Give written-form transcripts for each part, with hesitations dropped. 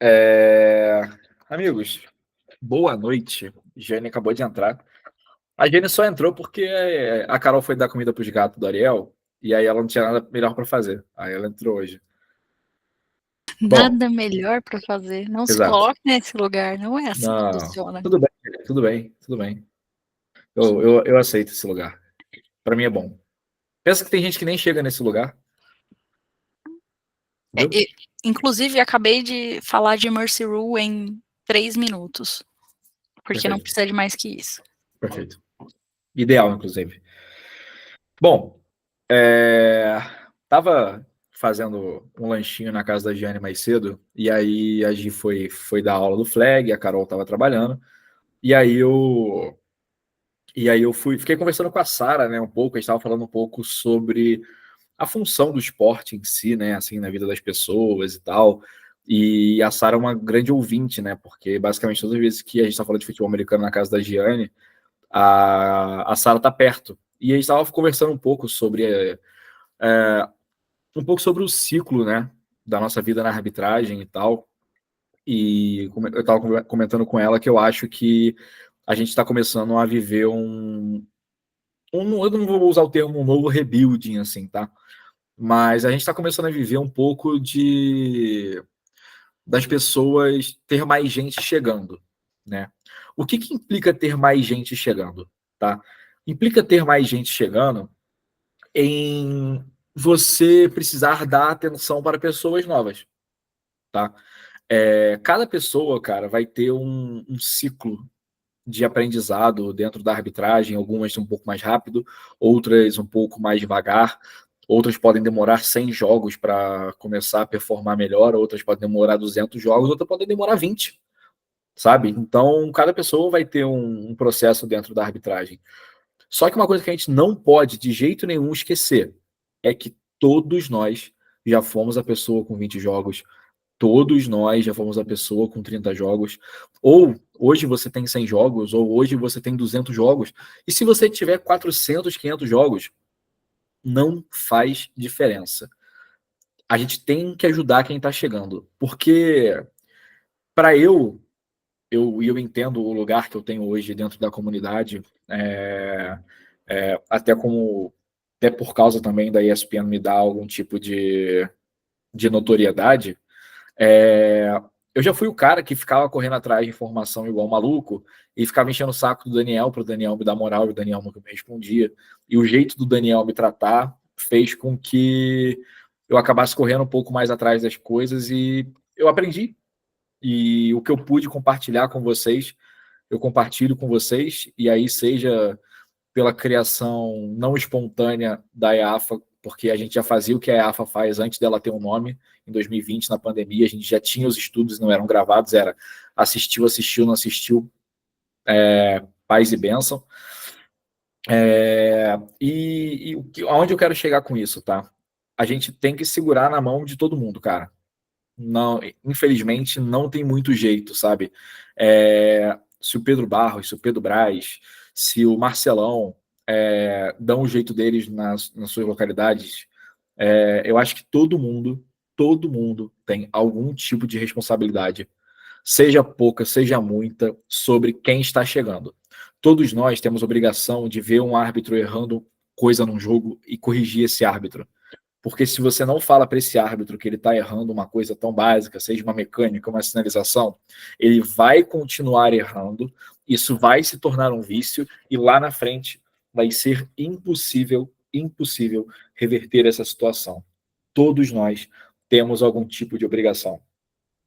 É, Amigos, boa noite. Jane acabou de entrar. A Jane só entrou porque a Carol foi dar comida pros gatos do Ariel e aí ela não tinha nada melhor para fazer. Aí ela entrou hoje. Bom, Nada melhor para fazer. Não se exato. coloque nesse lugar, não é assim que Não, funciona. tudo bem, tudo bem, tudo bem. Eu aceito esse lugar. Para mim é bom. Pensa que tem gente que nem chega nesse lugar, É, viu? inclusive, acabei de falar de Mercy Rule em 3 minutos, porque não Perfeito, precisa de mais que isso. perfeito. Ideal, inclusive. Bom, tava fazendo um lanchinho na casa da Giane mais cedo, e aí a Gi foi dar aula do Flag, a Carol tava trabalhando, e aí eu fiquei conversando com a Sara, né, um pouco, a gente tava falando um pouco sobre a função do esporte em si, né, assim, na vida das pessoas e tal, e a Sara é uma grande ouvinte, né, porque basicamente todas as vezes que a gente tá falando de futebol americano na casa da Giane, a Sara tá perto, e a gente tava conversando um pouco sobre o ciclo, né, da nossa vida na arbitragem e tal. E eu estava comentando com ela que eu acho que a gente está começando a viver eu não vou usar o termo um novo rebuilding, assim, tá? Mas a gente está começando a viver um pouco das pessoas ter mais gente chegando, né? O que implica ter mais gente chegando, tá? Implica ter mais gente chegando em você precisar dar atenção para pessoas novas, tá? Cada pessoa, cara, vai ter um ciclo de aprendizado dentro da arbitragem, algumas um pouco mais rápido, outras um pouco mais devagar, outras podem demorar 100 jogos para começar a performar melhor, outras podem demorar 200 jogos, outras podem demorar 20, sabe? Então, cada pessoa vai ter um processo dentro da arbitragem. Só que uma coisa que a gente não pode de jeito nenhum esquecer é que todos nós já fomos a pessoa com 20 jogos, todos nós já fomos a pessoa com 30 jogos, ou hoje você tem 100 jogos, ou hoje você tem 200 jogos, e se você tiver 400, 500 jogos, não faz diferença. A gente tem que ajudar quem está chegando, porque para eu entendo o lugar que eu tenho hoje dentro da comunidade, até por causa também da ESPN me dar algum tipo de notoriedade. É, eu já fui o cara que ficava correndo atrás de informação igual um maluco e ficava enchendo o saco do Daniel para o Daniel me dar moral e o Daniel nunca me respondia. E o jeito do Daniel me tratar fez com que eu acabasse correndo um pouco mais atrás das coisas e eu aprendi. E o que eu pude compartilhar com vocês, eu compartilho com vocês, e aí seja pela criação não espontânea da EAFA, porque a gente já fazia o que a EAFA faz antes dela ter um nome. Em 2020, na pandemia, a gente já tinha os estudos, não eram gravados, era assistiu, não assistiu, paz e bênção. Aonde eu quero chegar com isso, tá? A gente tem que segurar na mão de todo mundo, cara. Não, infelizmente, não tem muito jeito, sabe? Se o Pedro Barros, se o Pedro Braz, se o Marcelão dão o jeito deles nas suas localidades, eu acho que todo mundo tem algum tipo de responsabilidade, seja pouca, seja muita, sobre quem está chegando. Todos nós temos obrigação de ver um árbitro errando coisa num jogo e corrigir esse árbitro. Porque se você não fala para esse árbitro que ele está errando uma coisa tão básica, seja uma mecânica, uma sinalização, ele vai continuar errando, isso vai se tornar um vício e lá na frente vai ser impossível reverter essa situação. Todos nós temos algum tipo de obrigação.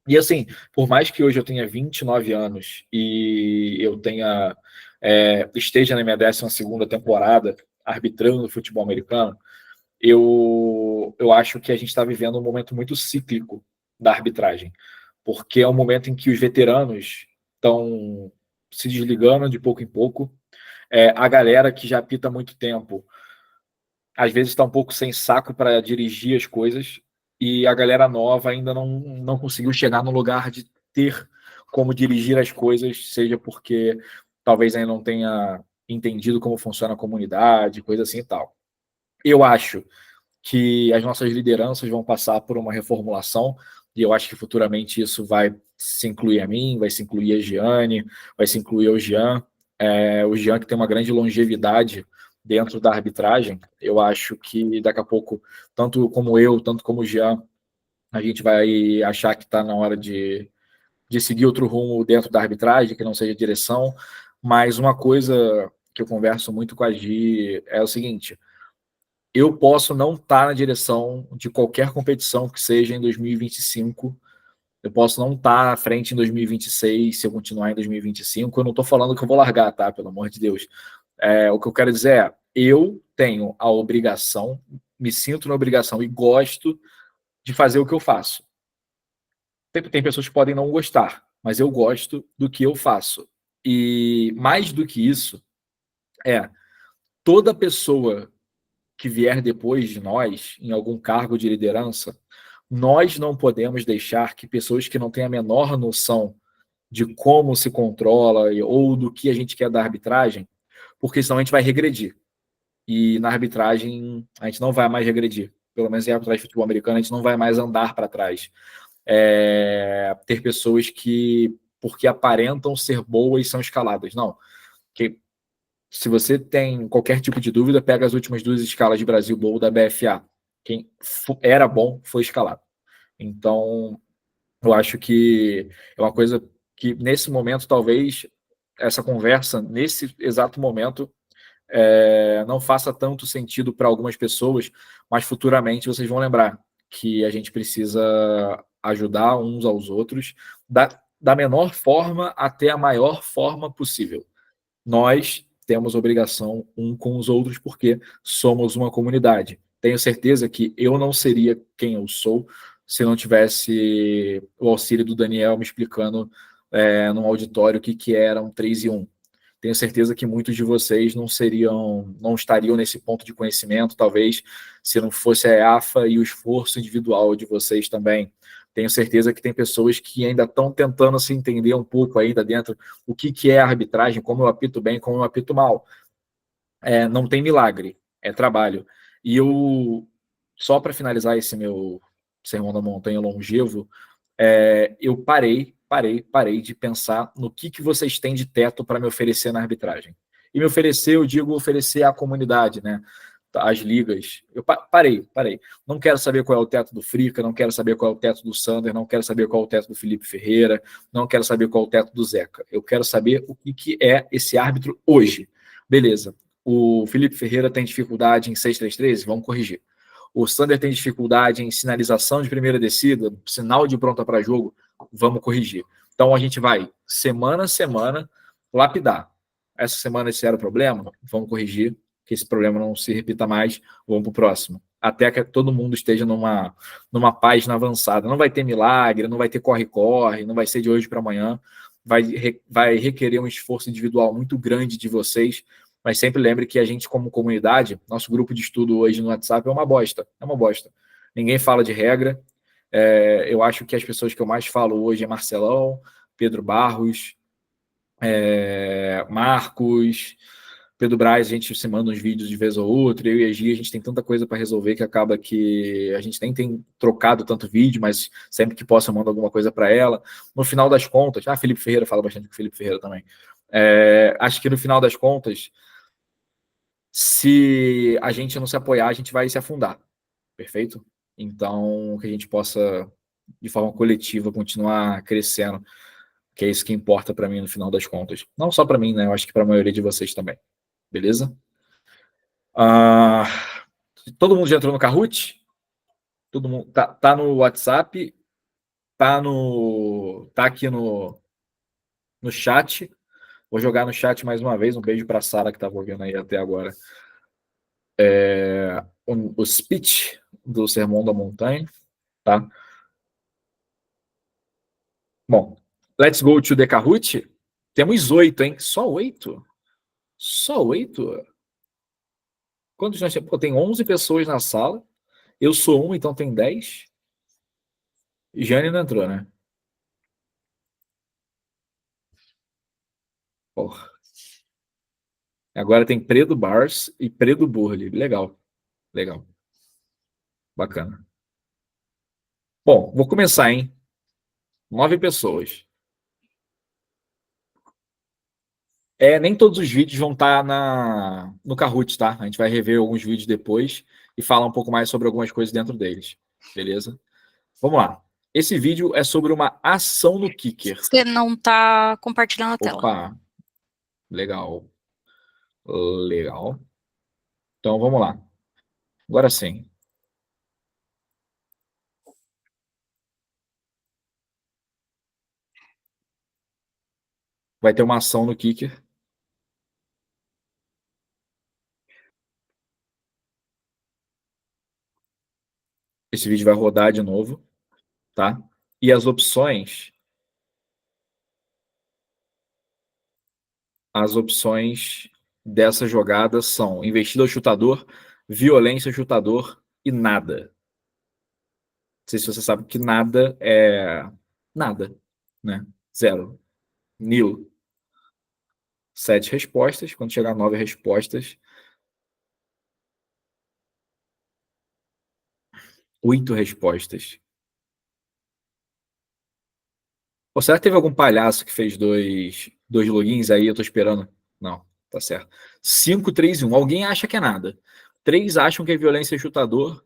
E assim, por mais que hoje eu tenha 29 anos e eu esteja na minha 12ª temporada arbitrando futebol americano, eu acho que a gente está vivendo um momento muito cíclico da arbitragem, porque é um momento em que os veteranos estão se desligando de pouco em pouco. A galera que já apita há muito tempo, às vezes está um pouco sem saco para dirigir as coisas, e a galera nova ainda não conseguiu chegar no lugar de ter como dirigir as coisas, seja porque talvez ainda não tenha entendido como funciona a comunidade, coisa assim e tal. Eu acho que as nossas lideranças vão passar por uma reformulação, e eu acho que futuramente isso vai se incluir a mim, vai se incluir a Giane, vai se incluir o Jean. O Jean, que tem uma grande longevidade dentro da arbitragem, eu acho que daqui a pouco, tanto como eu, tanto como o Jean, a gente vai achar que está na hora de seguir outro rumo dentro da arbitragem, que não seja direção. Mas uma coisa que eu converso muito com a Gi é o seguinte: eu posso não estar na direção de qualquer competição que seja em 2025, eu posso não estar à frente em 2026 se eu continuar em 2025. Eu não estou falando que eu vou largar, tá? Pelo amor de Deus. O que eu quero dizer é, eu tenho a obrigação, me sinto na obrigação e gosto de fazer o que eu faço. Tem pessoas que podem não gostar, mas eu gosto do que eu faço. E mais do que isso, toda pessoa que vier depois de nós, em algum cargo de liderança, nós não podemos deixar que pessoas que não têm a menor noção de como se controla ou do que a gente quer da arbitragem, porque senão a gente vai regredir. E na arbitragem a gente não vai mais regredir. Pelo menos em arbitragem de futebol americano, a gente não vai mais andar para trás. Ter pessoas que, porque aparentam ser boas, são escaladas. Não. Que, se você tem qualquer tipo de dúvida, pega as últimas 2 escalas de Brasil Bowl da BFA. Quem era bom foi escalado. Então, eu acho que é uma coisa que, nesse momento, talvez essa conversa, nesse exato momento, não faça tanto sentido para algumas pessoas, mas futuramente vocês vão lembrar que a gente precisa ajudar uns aos outros da menor forma até a maior forma possível. Nós temos obrigação um com os outros porque somos uma comunidade. Tenho certeza que eu não seria quem eu sou se não tivesse o auxílio do Daniel me explicando num auditório o que era um 3 e 1. Tenho certeza que muitos de vocês não estariam nesse ponto de conhecimento, talvez, se não fosse a EAFA e o esforço individual de vocês também. Tenho certeza que tem pessoas que ainda estão tentando se entender um pouco ainda dentro o que é a arbitragem, como eu apito bem, como eu apito mal. Não tem milagre, é trabalho. E eu, só para finalizar esse meu Sermão da Montanha longevo, eu parei de pensar no que vocês têm de teto para me oferecer na arbitragem. E me oferecer, eu digo oferecer à comunidade, né? As ligas. Eu parei. Não quero saber qual é o teto do Frica, não quero saber qual é o teto do Sander, não quero saber qual é o teto do Felipe Ferreira, não quero saber qual é o teto do Zeca. Eu quero saber o que é esse árbitro hoje. Beleza. O Felipe Ferreira tem dificuldade em 6-3-3? Vamos corrigir. O Sander tem dificuldade em sinalização de primeira descida, sinal de pronta para jogo? Vamos corrigir. Então a gente vai, semana a semana, lapidar. Essa semana esse era o problema? Vamos corrigir, que esse problema não se repita mais, vamos para o próximo. Até que todo mundo esteja numa página avançada. Não vai ter milagre, não vai ter corre-corre, não vai ser de hoje para amanhã. Vai requerer um esforço individual muito grande de vocês, mas sempre lembre que a gente, como comunidade, nosso grupo de estudo hoje no WhatsApp é uma bosta. Ninguém fala de regra. Eu acho que as pessoas que eu mais falo hoje é Marcelão, Pedro Barros, Marcos, Pedro Braz. A gente se manda uns vídeos de vez ou outra. Eu e a Gia, a gente tem tanta coisa para resolver que acaba que a gente nem tem trocado tanto vídeo, mas sempre que posso eu mando alguma coisa para ela. No final das contas, Felipe Ferreira fala bastante com o Felipe Ferreira também. Acho que no final das contas, se a gente não se apoiar, a gente vai se afundar. Perfeito? Então, que a gente possa, de forma coletiva, continuar crescendo, que é isso que importa para mim no final das contas. Não só para mim, né? Eu acho que para a maioria de vocês também. Beleza? Todo mundo já entrou no Kahoot? Todo mundo tá no WhatsApp, tá aqui no chat. Vou jogar no chat mais uma vez. Um beijo para a Sara, que estava ouvindo aí até agora. O speech do Sermão da Montanha, tá? Bom, let's go to the Kahoot. Temos 8, hein? Só 8? Só 8? Quantos nós temos? Pô, tem 11 pessoas na sala. Eu sou um, então tem 10. Jane não entrou, né? Porra. Agora tem Predo Bars e Predo Burley. Legal. Bacana. Bom, vou começar, hein? 9 pessoas. Nem todos os vídeos vão estar no Kahoot, tá? A gente vai rever alguns vídeos depois e falar um pouco mais sobre algumas coisas dentro deles. Beleza? Vamos lá. Esse vídeo é sobre uma ação no Kicker. Você não tá compartilhando a tela. Opa, legal. Legal. Então, vamos lá. Agora sim. Vai ter uma ação no Kicker. Esse vídeo vai rodar de novo, tá? E as opções dessa jogada são investida ao chutador, violência ao chutador e nada. Não sei se você sabe que nada é nada, né? Zero. Nil. 7 respostas. Quando chegar a 9 respostas, 8 respostas. Ou será que teve algum palhaço que fez dois logins aí? Eu tô esperando. Não, tá certo. 5, 3 e 1. Alguém acha que é nada. 3 acham que é violência ao chutador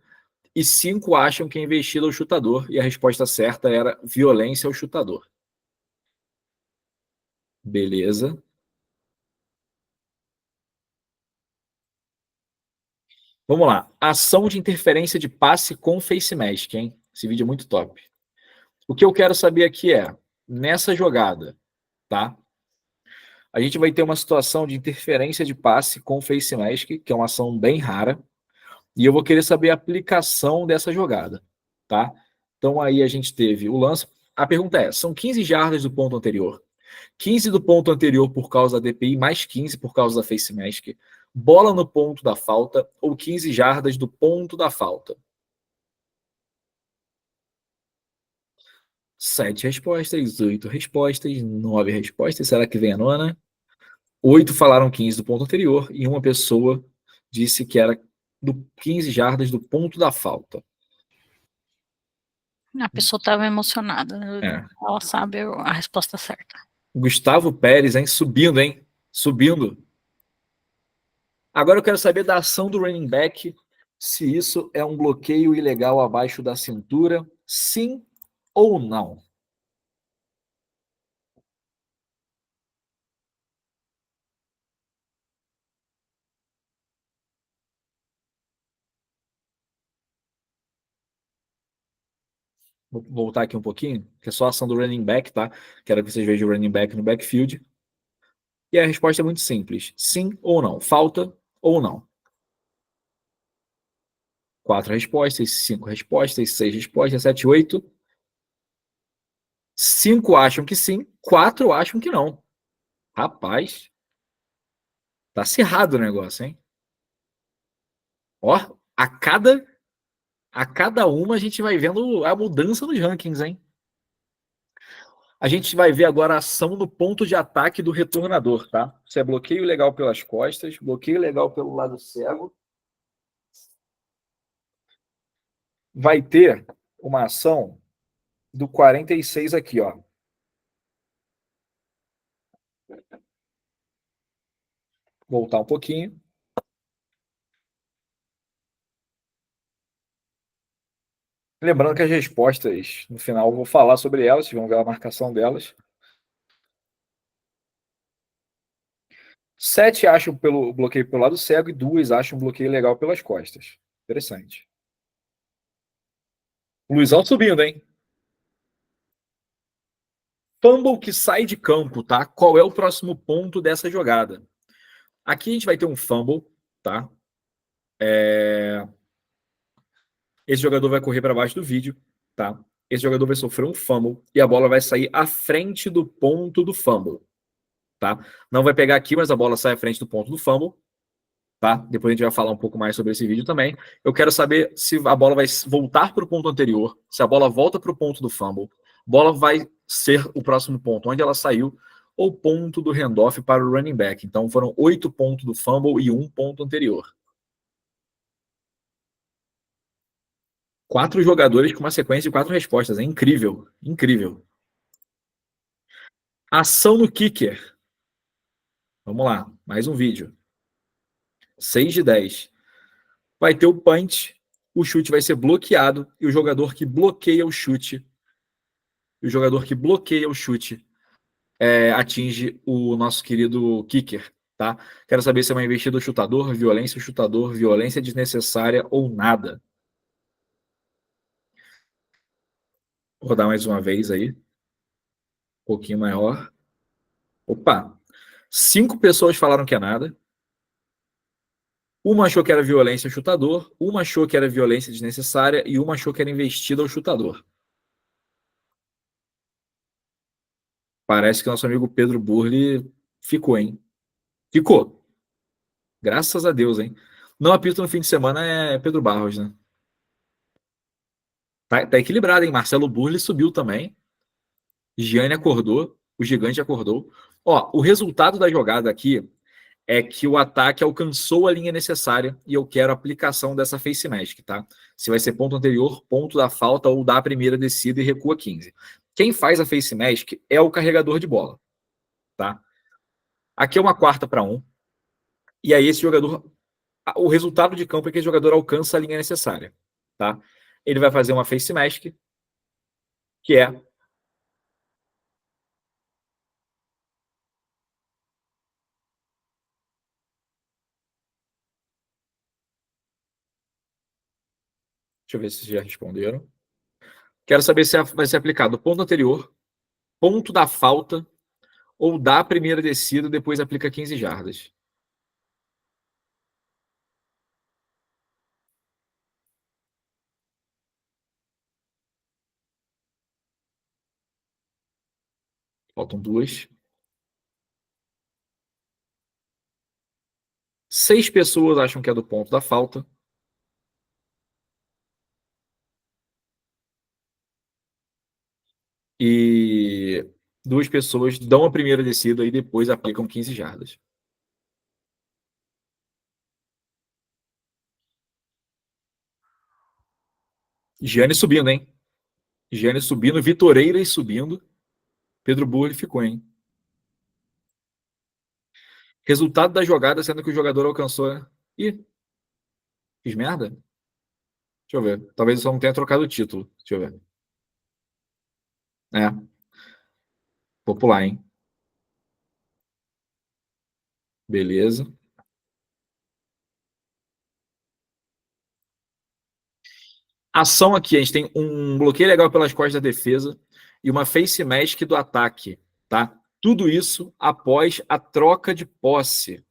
e 5 acham que é investida ao chutador. E a resposta certa era violência ao chutador. Beleza. Vamos lá. Ação de interferência de passe com face mask, hein? Esse vídeo é muito top. O que eu quero saber aqui é, nessa jogada, tá? A gente vai ter uma situação de interferência de passe com face mask, que é uma ação bem rara, e eu vou querer saber a aplicação dessa jogada, tá? Então aí a gente teve o lance. A pergunta é, são 15 jardas do ponto anterior, 15 do ponto anterior por causa da DPI, mais 15 por causa da face mask, bola no ponto da falta ou 15 jardas do ponto da falta? 7 respostas, 8 respostas, 9 respostas. Será que vem a nona? 8 falaram 15 do ponto anterior e uma pessoa disse que era do 15 jardas do ponto da falta. A pessoa estava emocionada. É. Ela sabe a resposta certa. Gustavo Pérez, hein? Subindo, hein? Subindo. Agora eu quero saber da ação do running back, se isso é um bloqueio ilegal abaixo da cintura, sim ou não. Vou voltar aqui um pouquinho, que é só a ação do running back, tá? Quero que vocês vejam o running back no backfield. E a resposta é muito simples. Sim ou não. Falta ou não. 4 respostas, 5 respostas, 6 respostas, 7, 8. 5 acham que sim, 4 acham que não. Rapaz, tá acirrado o negócio, hein? Ó, a cada uma a gente vai vendo a mudança nos rankings, hein? A gente vai ver agora a ação no ponto de ataque do retornador, tá? Isso é bloqueio legal pelas costas, bloqueio legal pelo lado cego. Vai ter uma ação do 46 aqui, ó. Voltar um pouquinho. Lembrando que as respostas, no final, eu vou falar sobre elas, vocês vão ver a marcação delas. 7 acham pelo bloqueio pelo lado cego e 2 acham bloqueio legal pelas costas. Interessante. Luizão subindo, hein? Fumble que sai de campo, tá? Qual é o próximo ponto dessa jogada? Aqui a gente vai ter um fumble, tá? Esse jogador vai correr para baixo do vídeo, tá? Esse jogador vai sofrer um fumble e a bola vai sair à frente do ponto do fumble, tá? Não vai pegar aqui, mas a bola sai à frente do ponto do fumble, tá? Depois a gente vai falar um pouco mais sobre esse vídeo também. Eu quero saber se a bola vai voltar para o ponto anterior, se a bola volta para o ponto do fumble, bola vai ser o próximo ponto, onde ela saiu, ou ponto do handoff para o running back. Então foram 8 pontos do fumble e 1 ponto anterior. 4 jogadores com uma sequência de 4 respostas. É incrível, incrível. Ação no kicker. Vamos lá, mais um vídeo. 6 de 10. Vai ter o punch, o chute vai ser bloqueado e o jogador que bloqueia o chute, atinge o nosso querido kicker, tá? Quero saber se é uma investida ou chutador, violência desnecessária ou nada. Vou rodar mais uma vez aí. Um pouquinho maior. Opa! 5 pessoas falaram que é nada. Uma achou que era violência ao chutador, uma achou que era violência desnecessária e uma achou que era investida ao chutador. Parece que nosso amigo Pedro Burli ficou, hein? Ficou. Graças a Deus, hein? Não apito no fim de semana é Pedro Barros, né? Tá equilibrado, hein? Marcelo Burli subiu também. Gianni acordou. O gigante acordou. Ó, o resultado da jogada aqui é que o ataque alcançou a linha necessária e eu quero a aplicação dessa face mask, tá? Se vai ser ponto anterior, ponto da falta ou da primeira descida e recua 15. Quem faz a face mask é o carregador de bola, tá? Aqui é uma 4-1. E aí esse jogador, o resultado de campo é que esse jogador alcança a linha necessária, tá? Ele vai fazer uma face mask, que é deixa eu ver se já responderam. Quero saber se vai ser aplicado ponto anterior, ponto da falta ou da primeira descida, depois aplica 15 jardas. Faltam 2. 6 pessoas acham que é do ponto da falta. E 2 pessoas dão a primeira descida e depois aplicam 15 jardas. Gianni subindo, hein? Gianni subindo, Vitoreiras subindo. Pedro Burri ficou, hein? Resultado da jogada, sendo que o jogador alcançou. Ih, fiz merda? Deixa eu ver. Talvez eu só não tenha trocado o título. Deixa eu ver. É. Vou pular, hein? Beleza. Ação aqui, a gente tem um bloqueio legal pelas costas da defesa e uma face mask do ataque, tá? Tudo isso após a troca de posse.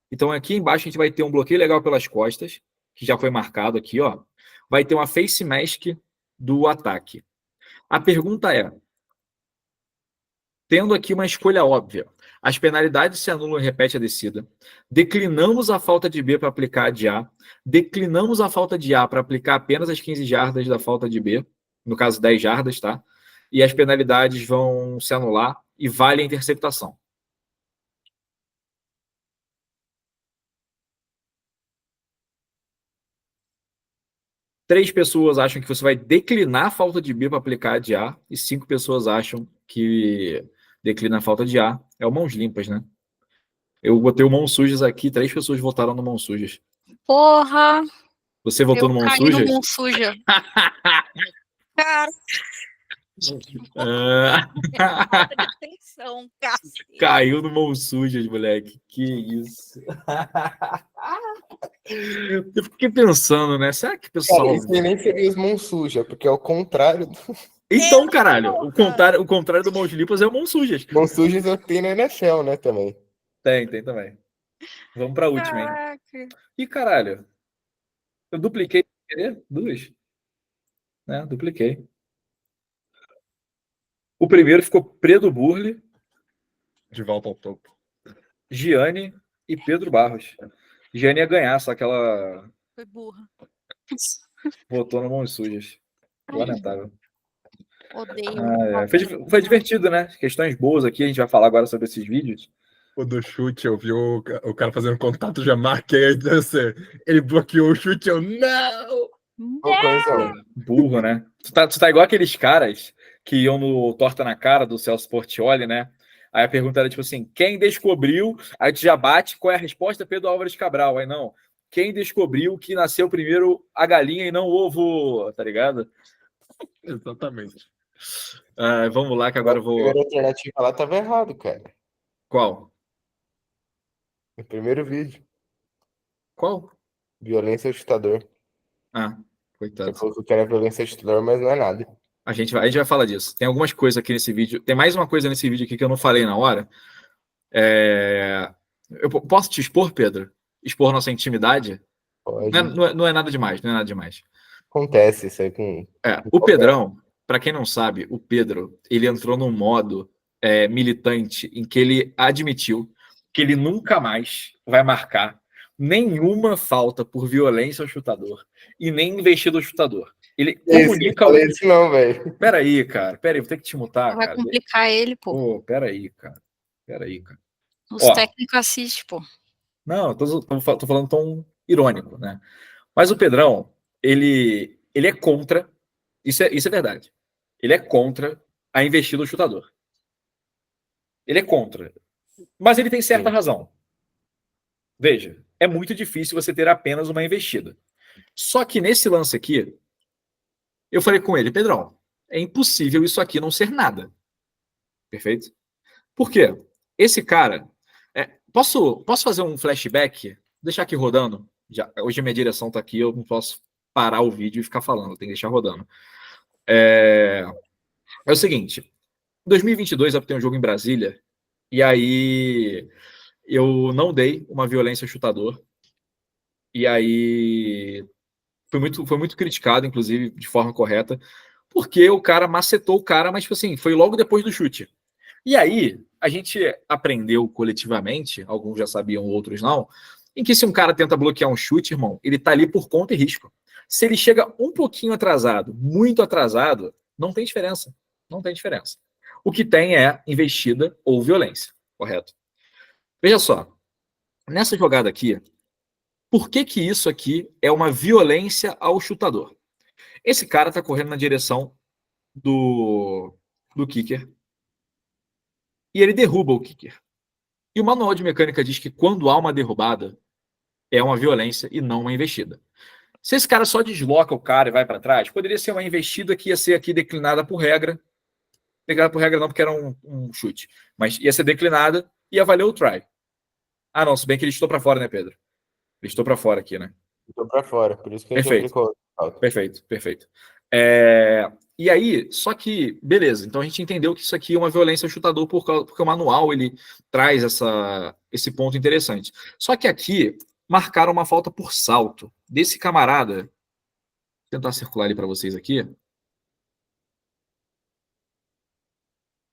Então aqui embaixo a gente vai ter um bloqueio legal pelas costas, que já foi marcado aqui, ó. Vai ter uma face mask do ataque. A pergunta é, tendo aqui uma escolha óbvia, as penalidades se anulam e repete a descida. Declinamos a falta de B para aplicar a de A. Declinamos a falta de A para aplicar apenas as 15 jardas da falta de B. No caso, 10 jardas, tá? E as penalidades vão se anular e vale a interceptação. Três pessoas acham que você vai declinar a falta de B para aplicar a de A. E 5 pessoas acham que declina a falta de A. É o mãos limpas, né? Eu botei o mãos sujas aqui, 3 pessoas votaram no mãos sujas. Porra! Você votou no mãos sujas? Eu caí no mão suja. Cara, falta de atenção, cacete. Caiu no mãos sujas, moleque. Que isso. Eu fiquei pensando, né? Será que o pessoal... Cara, isso nem seria os mãos sujas, porque é o contrário do... Então, caralho, o contrário do mãos limpas é o mãos sujas. Mãos sujas eu tenho na NFL, né, também. Tem também. Vamos pra última, hein? Ih, caralho. Eu dupliquei. Duas. Né? Dupliquei. O primeiro ficou Pedro Burli, de volta ao topo. Gianni e Pedro Barros. Gianni ia ganhar, só que ela... Foi burra. Votou no mãos sujas. Lamentável. Odeio. Foi divertido, né? Questões boas aqui. A gente vai falar agora sobre esses vídeos. O do chute, eu vi o cara fazendo contato, já marquei. Ele bloqueou o chute, eu não! Burro, né? Tu tá igual aqueles caras que iam no Torta na Cara do Celso Portiolli, né? Aí a pergunta era tipo assim: quem descobriu? Aí tu já bate, qual é a resposta? Pedro Álvares Cabral. Aí não. Quem descobriu que nasceu primeiro a galinha e não o ovo? Tá ligado? Exatamente. Vamos lá, que agora eu A primeira vou. alternativa lá tava errado, cara. Qual? No primeiro vídeo. Qual? Violência ao chutador. Ah, Você coitado. falou que era violência ao chutador, mas não é nada. A gente vai falar disso. Tem algumas coisas aqui nesse vídeo. Tem mais uma coisa nesse vídeo aqui que eu não falei na hora. Eu posso te expor, Pedro? Expor nossa intimidade? Pode. Não é nada demais, não é nada demais. Acontece isso aí com. O Pedrão, para quem não sabe, o Pedro, ele entrou num modo militante em que ele admitiu que ele nunca mais vai marcar nenhuma falta por violência ao chutador e nem investida ao chutador. Ele comunica. Não falei isso não, velho. Peraí, cara. Peraí, vou ter que te mutar, Vai cara. complicar ele, pô. Pô, peraí, cara. Peraí, cara. Os Ó. técnicos assistem, pô. Não, tô falando tão irônico, né? Mas o Pedrão, ele é contra. Isso é verdade. Ele é contra a investida do chutador. Ele é contra. Mas ele tem certa Sim. razão. Veja, é muito difícil você ter apenas uma investida. Só que nesse lance aqui, eu falei com ele, Pedrão, é impossível isso aqui não ser nada. Perfeito? Por quê? Esse cara. Posso fazer um flashback? Deixar aqui rodando? Hoje a minha direção tá aqui, eu não posso parar o vídeo e ficar falando, tem que deixar rodando. É o seguinte, em 2022 eu tenho um jogo em Brasília, e aí eu não dei uma violência ao chutador, e aí foi muito criticado, inclusive, de forma correta, porque o cara macetou o cara, mas tipo assim, foi logo depois do chute. E aí, a gente aprendeu coletivamente, alguns já sabiam, outros não, em que se um cara tenta bloquear um chute, irmão, ele tá ali por conta e risco. Se ele chega um pouquinho atrasado, muito atrasado, não tem diferença. Não tem diferença. O que tem é investida ou violência, correto? Veja só, nessa jogada aqui, por que que isso aqui é uma violência ao chutador? Esse cara tá correndo na direção do kicker, e ele derruba o kicker. E o manual de mecânica diz que quando há uma derrubada, é uma violência e não uma investida. Se esse cara só desloca o cara e vai para trás, poderia ser uma investida que ia ser aqui declinada por regra. Declinada por regra não, porque era um chute. Mas ia ser declinada e ia valer o try. Ah, não, se bem que ele estou para fora, né, Pedro? Ele estou para fora aqui, né? Tô pra fora, por isso que a gente Perfeito. aplicou. Perfeito. E aí, só que, beleza, então a gente entendeu que isso aqui é uma violência ao chutador porque o manual ele traz esse ponto interessante. Só que aqui marcaram uma falta por salto desse camarada. Vou tentar circular ele para vocês aqui.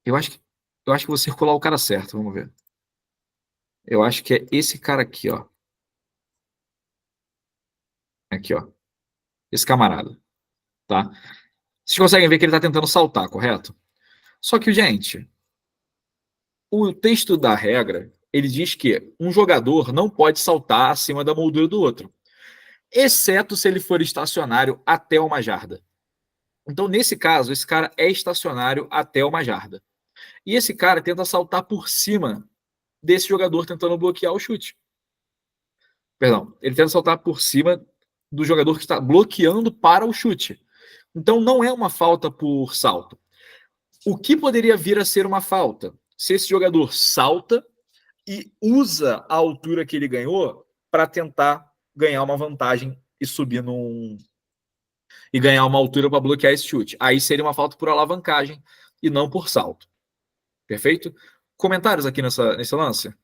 Eu acho que vou circular o cara certo, vamos ver. Eu acho que é esse cara aqui, ó. Aqui, ó. Esse camarada, tá? Vocês conseguem ver que ele tá tentando saltar, correto? Só que, gente, o texto da regra, ele diz que um jogador não pode saltar acima da moldura do outro, exceto se ele for estacionário até uma jarda. Então, nesse caso, esse cara é estacionário até uma jarda. E esse cara tenta saltar por cima desse jogador tentando bloquear o chute. Perdão, ele tenta saltar por cima do jogador que está bloqueando para o chute. Então, não é uma falta por salto. O que poderia vir a ser uma falta? Se esse jogador salta e usa a altura que ele ganhou para tentar ganhar uma vantagem e subir e ganhar uma altura para bloquear esse chute. Aí seria uma falta por alavancagem e não por salto. Perfeito? Comentários aqui nesse lance?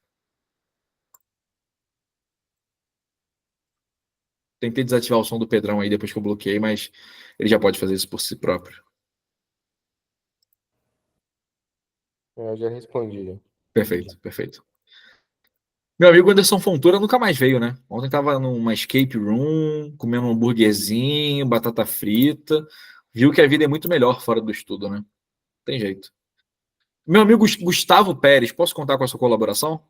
Tentei desativar o som do Pedrão aí depois que eu bloqueei, mas ele já pode fazer isso por si próprio. Eu já respondi. Perfeito. Meu amigo Anderson Fontoura nunca mais veio, né? Ontem tava numa escape room, comendo um hambúrguerzinho, batata frita. Viu que a vida é muito melhor fora do estudo, né? Tem jeito. Meu amigo Gustavo Pérez, posso contar com a sua colaboração?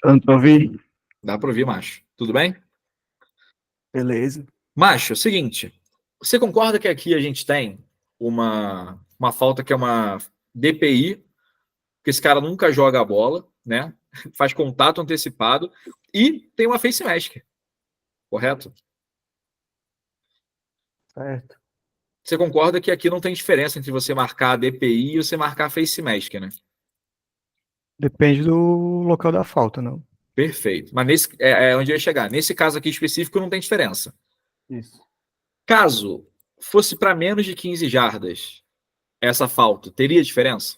Dando pra ouvir? Dá para ouvir, macho. Tudo bem? Beleza. Macho, é o seguinte. Você concorda que aqui a gente tem uma falta que é uma DPI, porque esse cara nunca joga a bola, né? Faz contato antecipado e tem uma face mask, correto? Certo. Você concorda que aqui não tem diferença entre você marcar a DPI e você marcar a face mask, né? Depende do local da falta, não? Perfeito. Mas nesse é onde eu ia chegar. Nesse caso aqui específico não tem diferença. Isso. Caso fosse para menos de 15 jardas essa falta, teria diferença?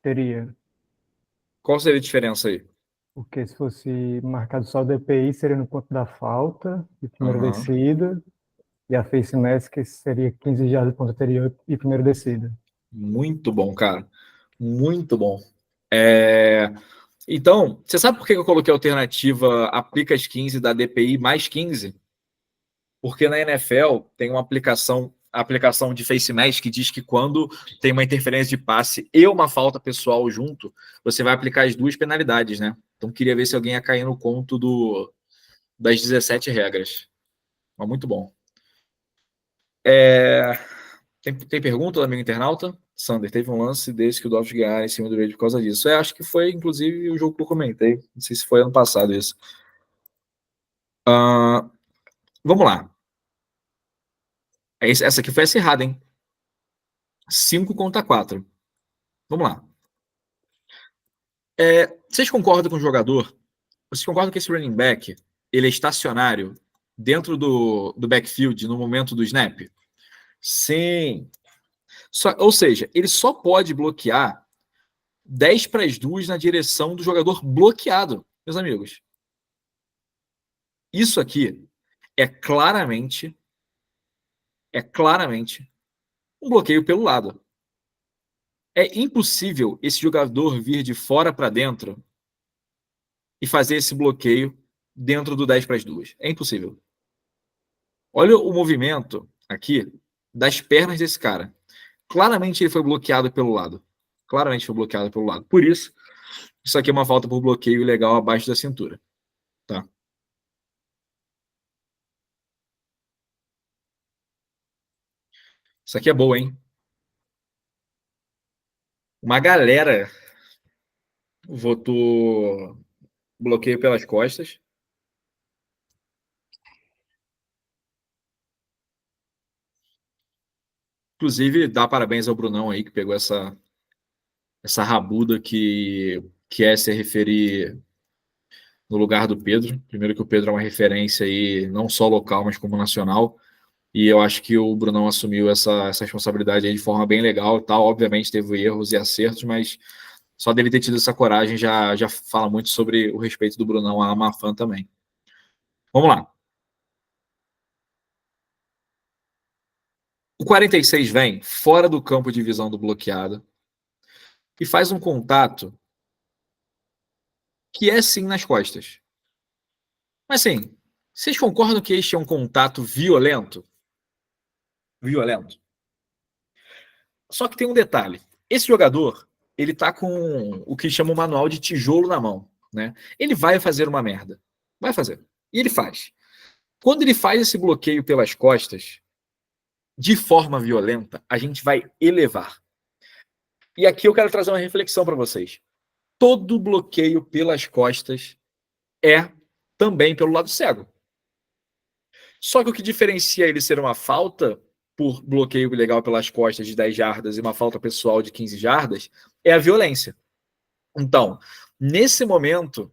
Teria. Qual seria a diferença aí? Porque se fosse marcado só o DPI, seria no ponto da falta, e primeira Aham. descida, e a face mask seria 15 jardas do ponto anterior e primeira descida. Muito bom, cara. Muito bom. Então, você sabe por que eu coloquei a alternativa aplica as 15 da DPI mais 15? Porque na NFL tem uma aplicação de face mask que diz que quando tem uma interferência de passe e uma falta pessoal junto, você vai aplicar as duas penalidades, né? Então queria ver se alguém ia cair no conto das 17 regras. Mas muito bom. Tem pergunta do amigo internauta? Sander, teve um lance desse que o Dolphins ganharam em cima do Raiders por causa disso. Acho que foi, inclusive, o jogo que eu comentei. Não sei se foi ano passado isso. Vamos lá. Essa aqui foi acirrada, hein? 5 contra 4. Vamos lá. Vocês concordam com o jogador? Vocês concordam que esse running back ele é estacionário dentro do backfield no momento do snap? Sim. Ou seja, ele só pode bloquear 10 para as 2 na direção do jogador bloqueado, meus amigos. Isso aqui é claramente um bloqueio pelo lado. É impossível esse jogador vir de fora para dentro e fazer esse bloqueio dentro do 10 para as 2. É impossível. Olha o movimento aqui das pernas desse cara. Claramente ele foi bloqueado pelo lado. Claramente foi bloqueado pelo lado. Por isso aqui é uma falta por bloqueio ilegal abaixo da cintura. Tá? Isso aqui é boa, hein? Uma galera votou bloqueio pelas costas. Inclusive, dá parabéns ao Brunão aí, que pegou essa rabuda que é se referir no lugar do Pedro. Primeiro que o Pedro é uma referência aí, não só local, mas como nacional. E eu acho que o Brunão assumiu essa responsabilidade aí de forma bem legal e tal. Obviamente teve erros e acertos, mas só dele ter tido essa coragem já fala muito sobre o respeito do Brunão a Mafan também. Vamos lá. O 46 vem fora do campo de visão do bloqueado e faz um contato que é sim nas costas. Mas assim, vocês concordam que este é um contato violento? Violento. Só que tem um detalhe. Esse jogador, ele tá com o que chama o manual de tijolo na mão, né? Ele vai fazer uma merda. Vai fazer. E ele faz. Quando ele faz esse bloqueio pelas costas, de forma violenta, a gente vai elevar. E aqui eu quero trazer uma reflexão para vocês. Todo bloqueio pelas costas é também pelo lado cego. Só que o que diferencia ele ser uma falta por bloqueio ilegal pelas costas de 10 jardas e uma falta pessoal de 15 jardas é a violência. Então, nesse momento,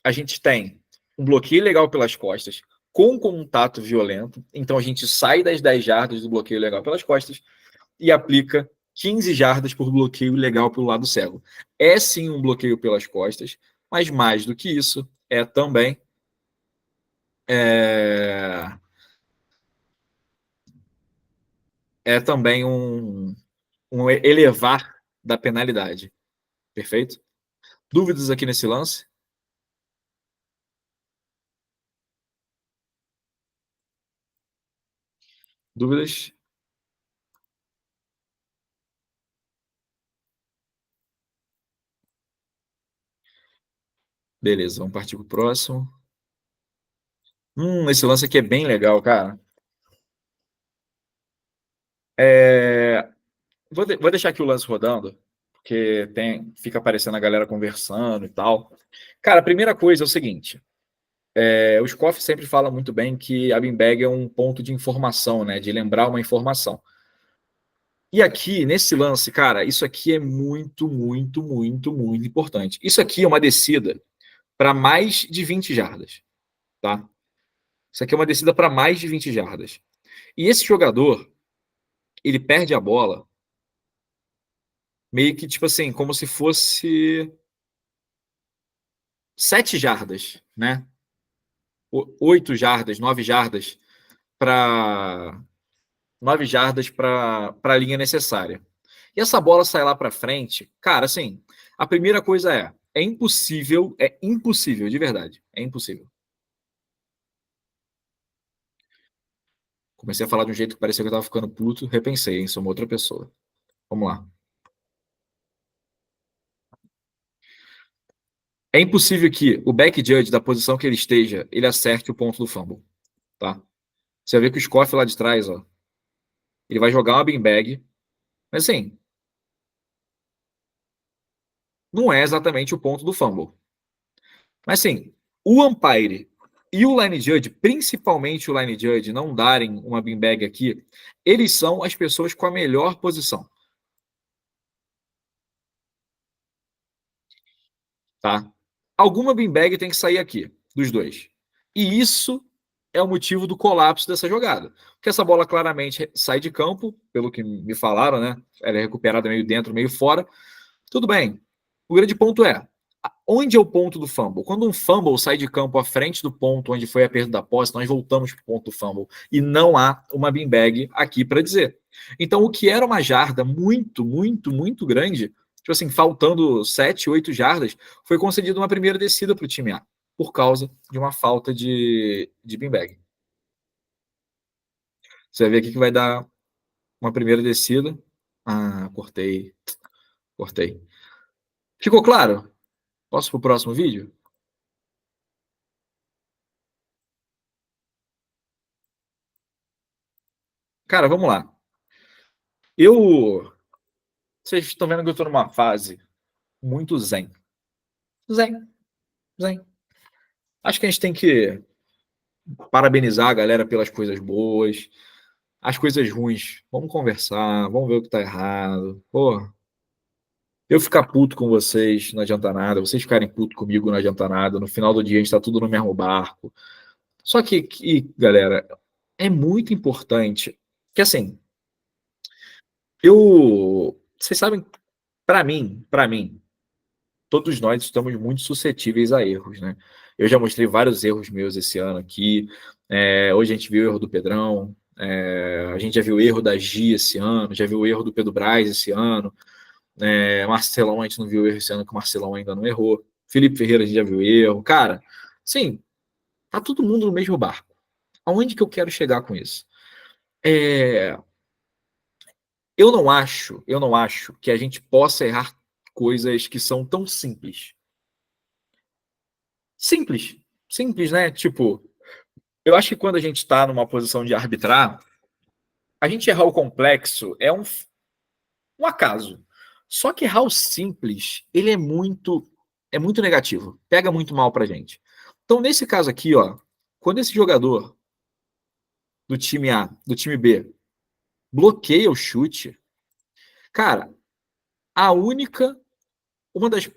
a gente tem um bloqueio ilegal pelas costas com contato violento. Então, a gente sai das 10 jardas do bloqueio ilegal pelas costas e aplica 15 jardas por bloqueio ilegal pelo lado cego. É sim um bloqueio pelas costas, mas mais do que isso, é também um elevar da penalidade. Perfeito? Dúvidas aqui nesse lance? Dúvidas? Beleza, vamos partir para o próximo. Esse lance aqui é bem legal, cara. Vou deixar aqui o lance rodando, porque fica aparecendo a galera conversando e tal. Cara, a primeira coisa é o seguinte. O Scoff sempre fala muito bem que a beanbag é um ponto de informação, né? De lembrar uma informação. E aqui, nesse lance, cara, isso aqui é muito, muito, muito, muito importante. Isso aqui é uma descida para mais de 20 jardas, tá? Isso aqui é uma descida para mais de 20 jardas. E esse jogador, ele perde a bola meio que, tipo assim, como se fosse 7 jardas, né? 8 jardas, 9 jardas para 9 jardas para a linha necessária. E essa bola sai lá para frente, cara, assim, a primeira coisa é impossível, de verdade, é impossível. Comecei a falar de um jeito que parecia que eu tava ficando puto, repensei, hein, sou uma outra pessoa. Vamos lá. É impossível que o back judge, da posição que ele esteja, ele acerte o ponto do fumble, tá? Você vai ver que o Scoff lá de trás, ó, ele vai jogar uma beanbag, mas assim, não é exatamente o ponto do fumble. Mas assim, o umpire e o line judge, principalmente o line judge, não darem uma beanbag aqui, eles são as pessoas com a melhor posição. Tá? Alguma beanbag tem que sair aqui, dos dois. E isso é o motivo do colapso dessa jogada. Porque essa bola claramente sai de campo, pelo que me falaram, né? Ela é recuperada meio dentro, meio fora. Tudo bem. O grande ponto é, onde é o ponto do fumble? Quando um fumble sai de campo à frente do ponto onde foi a perda da posse, nós voltamos para o ponto do fumble. E não há uma beanbag aqui para dizer. Então, o que era uma jarda muito, muito, muito grande, tipo assim, faltando 7, 8 jardas, foi concedido uma primeira descida para o time A, por causa de uma falta de beanbag. Você vai ver aqui que vai dar uma primeira descida. Ah, cortei. Ficou claro? Posso para o próximo vídeo? Cara, vamos lá. Vocês estão vendo que eu estou numa fase muito zen. Zen. Acho que a gente tem que parabenizar a galera pelas coisas boas. As coisas ruins, vamos conversar, vamos ver o que tá errado. Pô, eu ficar puto com vocês não adianta nada, vocês ficarem puto comigo não adianta nada. No final do dia a gente tá tudo no mesmo barco. Só que galera, é muito importante que assim, vocês sabem, para mim, todos nós estamos muito suscetíveis a erros, né? Eu já mostrei vários erros meus esse ano aqui. Hoje a gente viu o erro do Pedrão, a gente já viu o erro da Gia esse ano, já viu o erro do Pedro Braz esse ano. Marcelão, a gente não viu o erro esse ano, que o Marcelão ainda não errou. Felipe Ferreira, a gente já viu o erro. Cara, sim, tá todo mundo no mesmo barco. Aonde que eu quero chegar com isso? Eu não acho que a gente possa errar coisas que são tão simples. Simples, né? Tipo, eu acho que quando a gente está numa posição de arbitrar, a gente errar o complexo é um acaso. Só que errar o simples, ele é muito negativo. Pega muito mal pra gente. Então, nesse caso aqui, ó, quando esse jogador do time A, do time B, bloqueia o chute, cara, uma das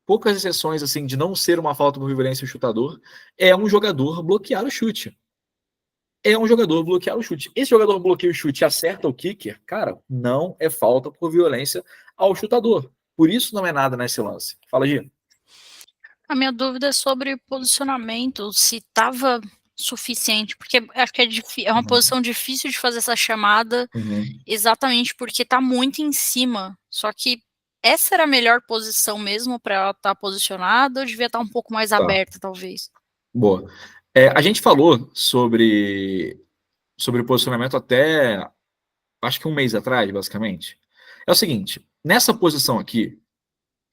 poucas exceções assim de não ser uma falta por violência o chutador é um jogador bloquear o chute. Esse jogador bloqueia o chute e acerta o kicker, cara, não é falta por violência ao chutador. Por isso não é nada nesse lance. Fala, Gia. A minha dúvida é sobre posicionamento, se estava suficiente, porque acho que é uma posição difícil de fazer essa chamada, exatamente porque está muito em cima. Só que essa era a melhor posição mesmo para ela estar posicionada, ou devia estar um pouco mais aberta, talvez? Boa. A gente falou sobre o posicionamento até, acho que um mês atrás, basicamente. É o seguinte, nessa posição aqui,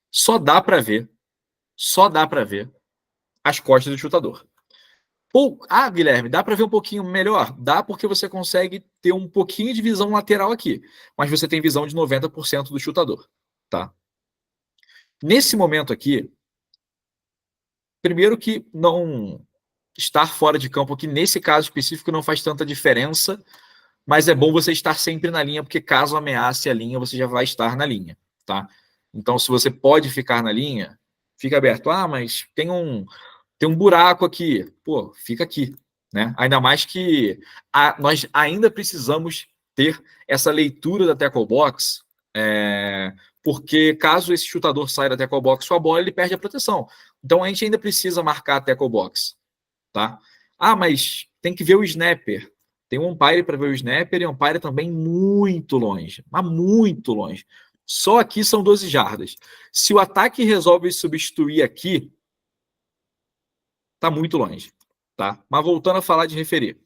só dá para ver as costas do chutador. Guilherme, dá para ver um pouquinho melhor? Dá porque você consegue ter um pouquinho de visão lateral aqui, mas você tem visão de 90% do chutador, tá? Nesse momento aqui, primeiro que não estar fora de campo aqui, nesse caso específico, não faz tanta diferença, mas é bom você estar sempre na linha, porque caso ameace a linha, você já vai estar na linha, tá? Então, se você pode ficar na linha, fica aberto. Mas tem um buraco aqui. Pô, fica aqui, né? Ainda mais que nós ainda precisamos ter essa leitura da tackle box, porque caso esse chutador saia da tackle box com a bola, ele perde a proteção. Então, a gente ainda precisa marcar a tackle box, tá? Mas tem que ver o snapper. Tem um umpire para ver o snapper e um umpire também muito longe, mas muito longe. Só aqui são 12 jardas. Se o ataque resolve substituir aqui, tá muito longe, tá? Mas voltando a falar de referir.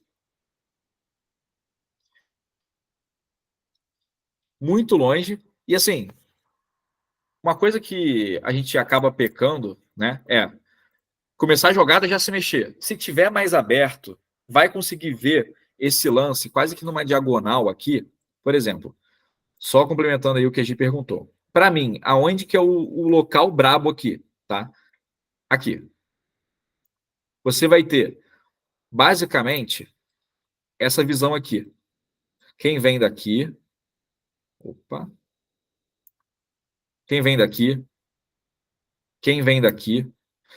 Muito longe. E assim, uma coisa que a gente acaba pecando, né, começar a jogada já se mexer. Se tiver mais aberto, vai conseguir ver esse lance quase que numa diagonal aqui, por exemplo. Só complementando aí o que a gente perguntou. Para mim, aonde que é o local brabo aqui, tá? Aqui. Você vai ter, basicamente, essa visão aqui. Quem vem daqui... Opa. Quem vem daqui? Quem vem daqui?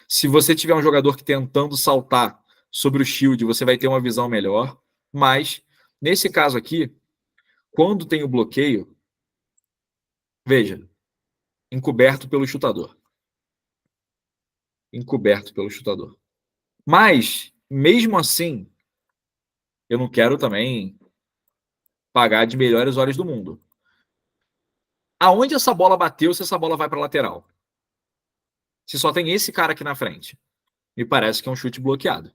Se você tiver um jogador que tentando saltar sobre o shield, você vai ter uma visão melhor. Mas, nesse caso aqui, quando tem o bloqueio, veja, encoberto pelo chutador. Encoberto pelo chutador. Mas, mesmo assim, eu não quero também pagar de melhores olhos do mundo. Aonde essa bola bateu, se essa bola vai para a lateral? Se só tem esse cara aqui na frente. Me parece que é um chute bloqueado.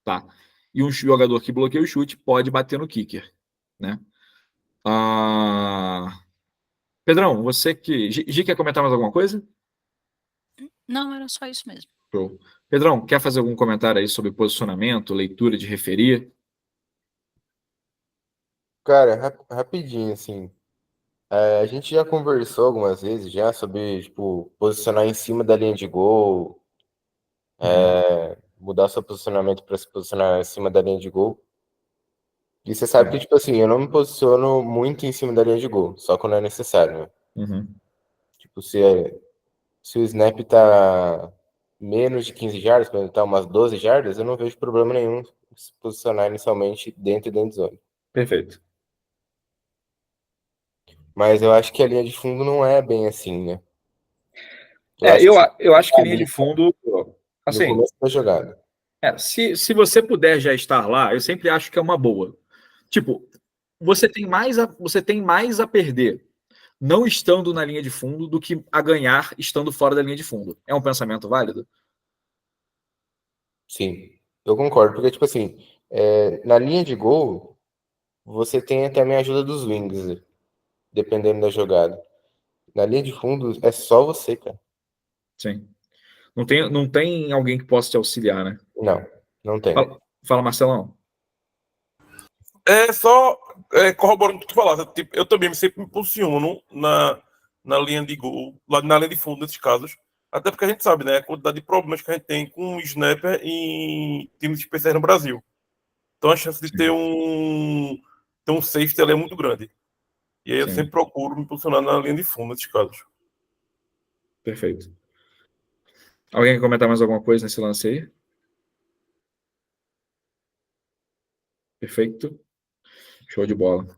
Tá? E um jogador que bloqueia o chute pode bater no kicker, né? Pedrão, você que... Gi, quer comentar mais alguma coisa? Não, era só isso mesmo. Show. Pedrão, quer fazer algum comentário aí sobre posicionamento, leitura de referir? Cara, rapidinho, assim. A gente já conversou algumas vezes já sobre, tipo, posicionar em cima da linha de gol, mudar seu posicionamento para se posicionar em cima da linha de gol. E você sabe que, tipo assim, eu não me posiciono muito em cima da linha de gol, só quando é necessário, né? Uhum. Tipo, se o snap tá menos de 15 jardas, quando tá umas 12 jardas, eu não vejo problema nenhum se posicionar inicialmente dentro da endzone. Perfeito. Mas eu acho que a linha de fundo não é bem assim, né? Eu acho que linha de fundo, no assim, começo da jogada. se você puder já estar lá, eu sempre acho que é uma boa. Tipo, você tem mais a perder não estando na linha de fundo do que a ganhar estando fora da linha de fundo. É um pensamento válido? Sim, eu concordo, porque, tipo assim, na linha de gol, você tem também a ajuda dos wings, dependendo da jogada. Na linha de fundo, é só você, cara. Sim. Não tem alguém que possa te auxiliar, né? Não, não tem. Fala, Marcelão. Só corroborando o que tu falaste. Tipo, eu também sempre me posiciono na linha de gol, na linha de fundo nesses casos. Até porque a gente sabe, né? A quantidade de problemas que a gente tem com o snapper em times especiais no Brasil. Então a chance de ter um safety ali é muito grande. E aí eu Sim. sempre procuro me posicionar na linha de fundo nesses casos. Perfeito. Alguém quer comentar mais alguma coisa nesse lance aí? Perfeito. Show de bola.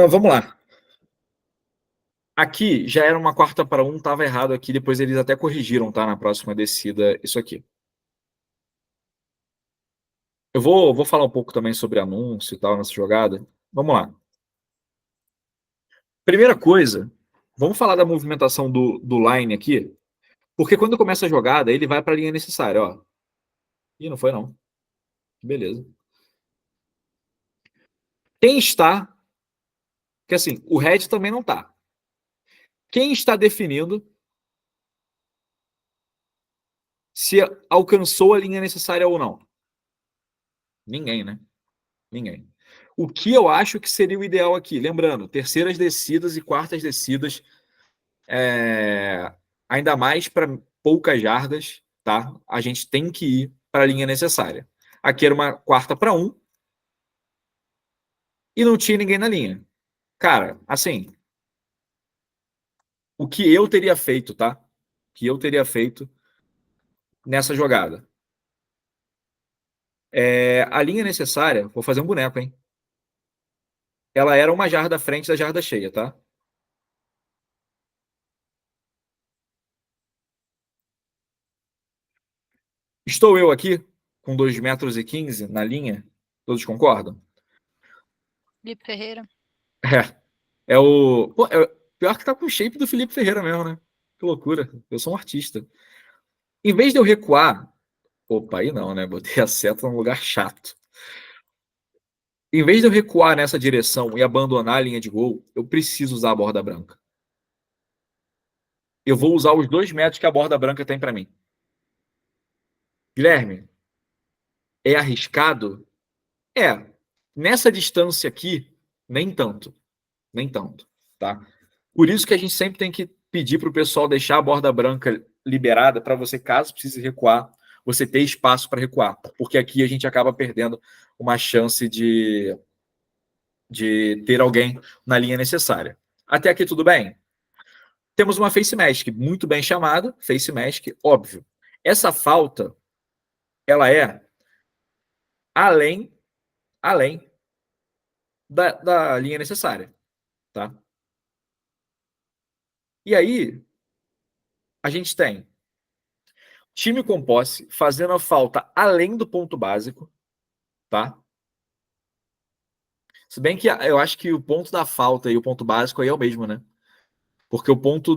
Vamos lá. Aqui já era uma 4-1, estava errado aqui. Depois eles até corrigiram, tá? Na próxima descida, isso aqui. Eu vou falar um pouco também sobre anúncio e tal nessa jogada. Vamos lá. Primeira coisa, vamos falar da movimentação do line aqui. Porque quando começa a jogada, ele vai para a linha necessária, ó. Ih, não foi não. Beleza. Quem está... Que assim, o red também não tá. Quem está definindo se alcançou a linha necessária ou não? Ninguém, né? Ninguém. O que eu acho que seria o ideal aqui? Lembrando, terceiras descidas e quartas descidas, ainda mais para poucas jardas, tá? A gente tem que ir para a linha necessária. Aqui era uma quarta para 1 e não tinha ninguém na linha. Cara, assim, o que eu teria feito, tá? O que eu teria feito nessa jogada? A linha necessária, vou fazer um boneco, hein? Ela era uma jarda à frente da jarda cheia, tá? Estou eu aqui com 2,15 m na linha? Todos concordam? Felipe Ferreira. É o. Pô, pior que tá com o shape do Felipe Ferreira mesmo, né? Que loucura. Eu sou um artista. Em vez de eu recuar. Opa, aí não, né? Botei a seta num lugar chato. Em vez de eu recuar nessa direção e abandonar a linha de gol, eu preciso usar a borda branca. Eu vou usar os 2 metros que a borda branca tem para mim. Guilherme, é arriscado? Nessa distância aqui, nem tanto. Nem tanto, tá? Por isso que a gente sempre tem que pedir para o pessoal deixar a borda branca liberada para você, caso precise recuar, você ter espaço para recuar. Porque aqui a gente acaba perdendo uma chance de ter alguém na linha necessária. Até aqui tudo bem? Temos uma face mask muito bem chamada, face mask, óbvio. Essa falta, ela é além da linha necessária, tá? E aí, a gente tem time com posse fazendo a falta além do ponto básico, tá? Se bem que eu acho que o ponto da falta e o ponto básico aí é o mesmo, né? Porque o ponto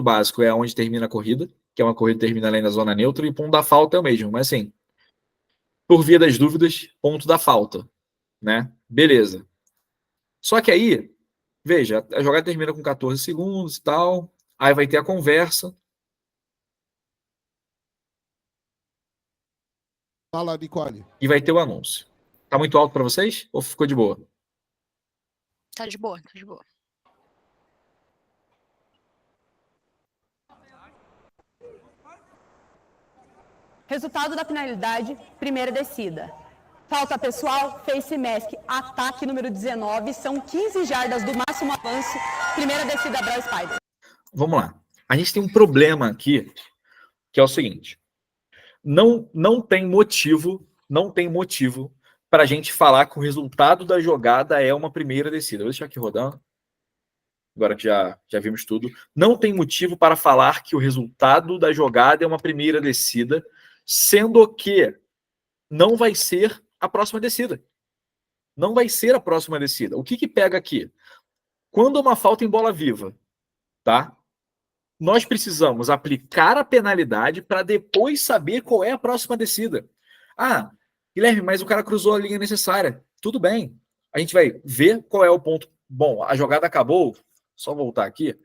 básico é onde termina a corrida, que é uma corrida que termina além da zona neutra, e o ponto da falta é o mesmo. Mas assim, por via das dúvidas, ponto da falta, né? Beleza. Só que aí, veja, a jogada termina com 14 segundos e tal, aí vai ter a conversa. Fala, Nicole. E vai ter o anúncio. Tá muito alto para vocês ou ficou de boa? Tá de boa, tá de boa. Resultado da penalidade, primeira descida. Falta pessoal, face mask, ataque número 19, são 15 jardas do máximo avanço, primeira descida, Brawl Spider. Vamos lá. A gente tem um problema aqui, que é o seguinte. Não tem motivo para a gente falar que o resultado da jogada é uma primeira descida. Vou deixar aqui rodando. Agora que já vimos tudo. Não tem motivo para falar que o resultado da jogada é uma primeira descida, sendo que não vai ser a próxima descida. Não vai ser a próxima descida. O que pega aqui? Quando uma falta em bola viva, tá? Nós precisamos aplicar a penalidade para depois saber qual é a próxima descida. Ah, Guilherme, mas o cara cruzou a linha necessária. Tudo bem. A gente vai ver qual é o ponto. Bom, a jogada acabou. Só voltar aqui.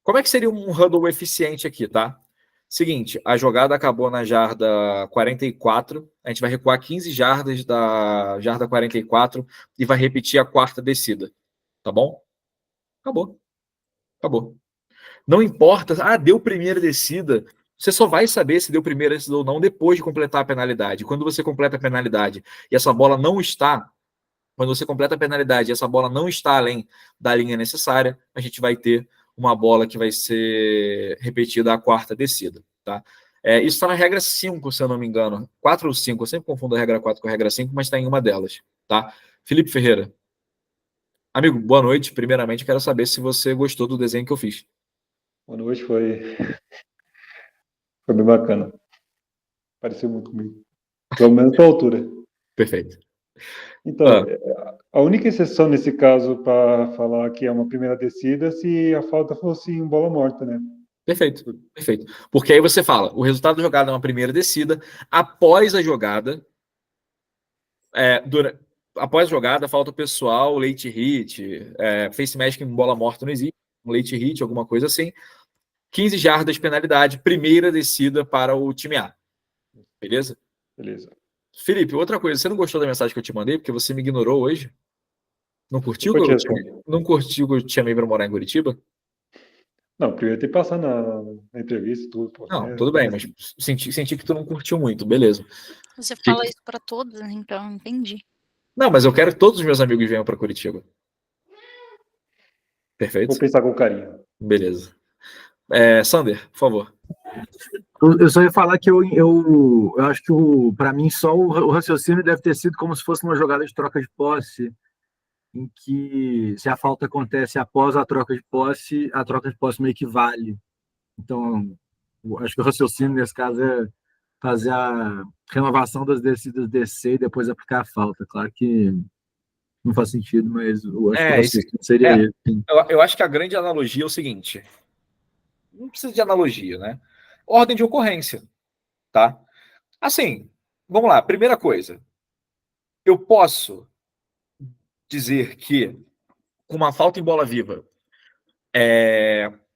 Como é que seria um huddle eficiente aqui, tá? Seguinte, a jogada acabou na jarda 44. A gente vai recuar 15 jardas da jarda 44 e vai repetir a quarta descida. Tá bom? Acabou. Não importa, deu primeira descida. Você só vai saber se deu primeira descida ou não depois de completar a penalidade. Quando você completa a penalidade e essa bola não está, quando você completa a penalidade e essa bola não está além da linha necessária, a gente vai ter uma bola que vai ser repetida a quarta descida, tá? Isso está na regra 5, se eu não me engano. 4 ou 5, eu sempre confundo a regra 4 com a regra 5, mas está em uma delas, tá? Felipe Ferreira. Amigo, boa noite. Primeiramente, quero saber se você gostou do desenho que eu fiz. Boa noite, foi bem bacana. Pareceu muito comigo. Pelo menos a altura. Perfeito. Então, a única exceção nesse caso para falar que é uma primeira descida se a falta fosse em bola morta, né? Perfeito. Porque aí você fala, o resultado da jogada é uma primeira descida, após a jogada, falta pessoal, late hit, face mask em bola morta não existe, um late hit, alguma coisa assim. 15 jardas penalidade, primeira descida para o time A. Beleza? Beleza. Felipe, outra coisa, você não gostou da mensagem que eu te mandei porque você me ignorou hoje? Não curtiu? Eu curti Não curtiu que eu te chamei para morar em Curitiba? Não, primeiro tem que passar na entrevista e tudo. Pô, Não, né? tudo bem, mas senti que tu não curtiu muito, beleza. Você fala isso pra todos, então entendi. Não, mas eu quero que todos os meus amigos venham para Curitiba. Perfeito? Vou pensar com carinho. Beleza. Sander, por favor. Eu só ia falar que eu acho que para mim só o raciocínio deve ter sido como se fosse uma jogada de troca de posse, em que se a falta acontece após a troca de posse meio que vale. Então, acho que o raciocínio nesse caso é fazer a renovação das descidas DC e depois aplicar a falta. Claro que não faz sentido, mas eu acho que o raciocínio seria esse. Eu acho que a grande analogia é o seguinte: não precisa de analogia, né? Ordem de ocorrência, tá? Assim, vamos lá. Primeira coisa, eu posso dizer que com uma falta em bola viva,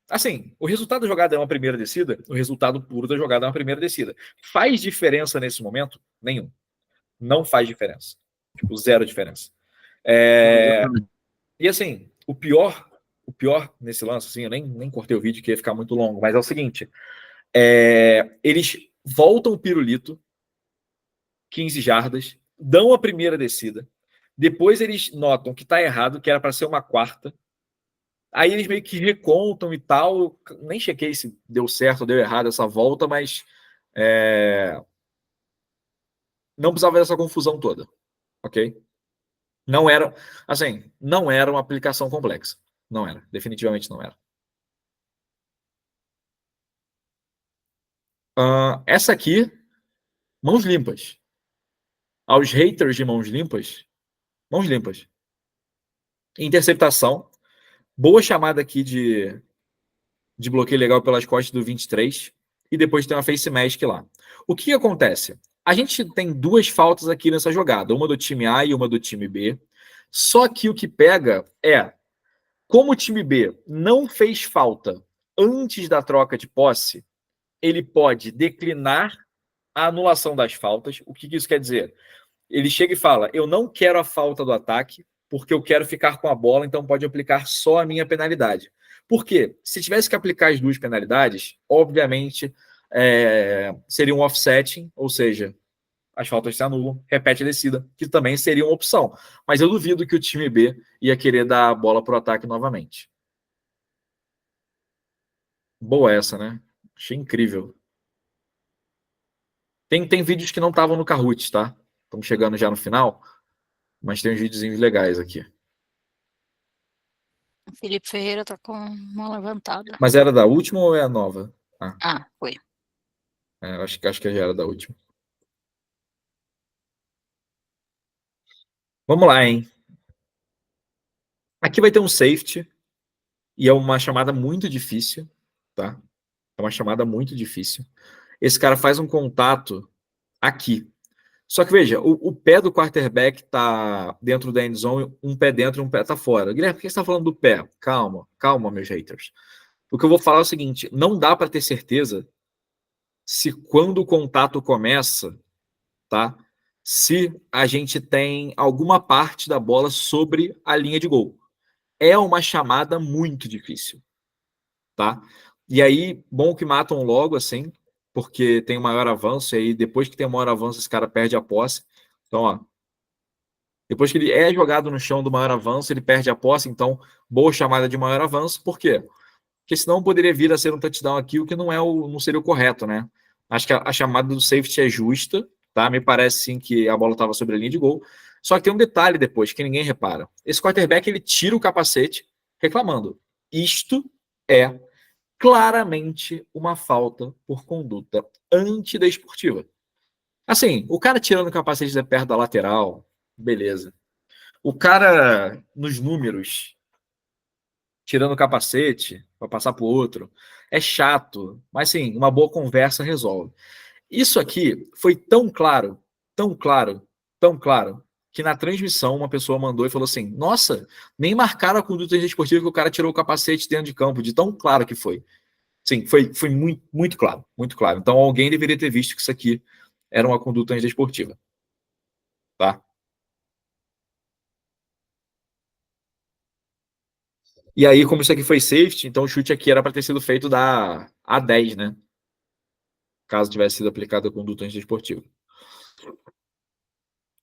assim, o resultado da jogada é uma primeira descida, o resultado puro da jogada é uma primeira descida. Faz diferença nesse momento? Nenhum. Não faz diferença. Tipo, zero diferença. E assim, o pior nesse lance, assim, eu nem cortei o vídeo que ia ficar muito longo, mas é o seguinte: eles voltam o pirulito, 15 jardas, dão a primeira descida, depois eles notam que tá errado, que era para ser uma quarta, aí eles meio que recontam e tal, nem chequei se deu certo ou deu errado essa volta, mas não precisava dessa confusão toda, ok? Não era, assim, não era uma aplicação complexa. Não era, definitivamente não era. Essa aqui, mãos limpas. Aos haters de mãos limpas. Interceptação. Boa chamada aqui de bloqueio legal pelas costas do 23. E depois tem uma face mask lá. O que acontece? A gente tem duas faltas aqui nessa jogada. Uma do time A e uma do time B. Só que o que pega é, como o time B não fez falta antes da troca de posse, ele pode declinar a anulação das faltas. O que isso quer dizer? Ele chega e fala: eu não quero a falta do ataque, porque eu quero ficar com a bola, então pode aplicar só a minha penalidade. Por quê? Se tivesse que aplicar as duas penalidades, obviamente seria um offsetting, ou seja, as faltas se anulam, repete a descida, que também seria uma opção. Mas eu duvido que o time B ia querer dar a bola para o ataque novamente. Boa essa, né? Achei incrível. Tem vídeos que não estavam no Kahoot, tá? Estamos chegando já no final, mas tem uns videozinhos legais aqui. O Felipe Ferreira tá com uma levantada. Mas era da última ou é a nova? Foi. Acho que já era da última. Vamos lá, hein? Aqui vai ter um safety e é uma chamada muito difícil, tá? É uma chamada muito difícil. Esse cara faz um contato aqui. Só que veja, o pé do quarterback tá dentro da endzone, um pé dentro e um pé tá fora. Guilherme, por que você tá falando do pé? Calma, meus haters. O que eu vou falar é o seguinte: não dá para ter certeza se quando o contato começa, tá? Se a gente tem alguma parte da bola sobre a linha de gol. É uma chamada muito difícil, tá? E aí, bom que matam logo, assim, porque tem um maior avanço, e aí depois que tem um maior avanço, esse cara perde a posse. Então, ó, depois que ele é jogado no chão do maior avanço, ele perde a posse, então, boa chamada de maior avanço, por quê? Porque senão poderia vir a ser um touchdown aqui, o que não seria o correto, né? Acho que a chamada do safety é justa, tá? Me parece, sim, que a bola estava sobre a linha de gol. Só que tem um detalhe depois, que ninguém repara. Esse quarterback, ele tira o capacete reclamando. Isto é claramente uma falta por conduta antidesportiva. Assim, o cara tirando o capacete de perto da lateral, beleza. O cara, nos números, tirando o capacete para passar para o outro, é chato, mas sim, uma boa conversa resolve. Isso aqui foi tão claro, que na transmissão uma pessoa mandou e falou assim: nossa, nem marcaram a conduta desportiva que o cara tirou o capacete dentro de campo, de tão claro que foi. Sim, foi muito, muito claro, muito claro. Então alguém deveria ter visto que isso aqui era uma conduta antidesportiva. Tá? E aí, como isso aqui foi safety, então o chute aqui era para ter sido feito da A10, né? Caso tivesse sido aplicada a conduta antidesportiva.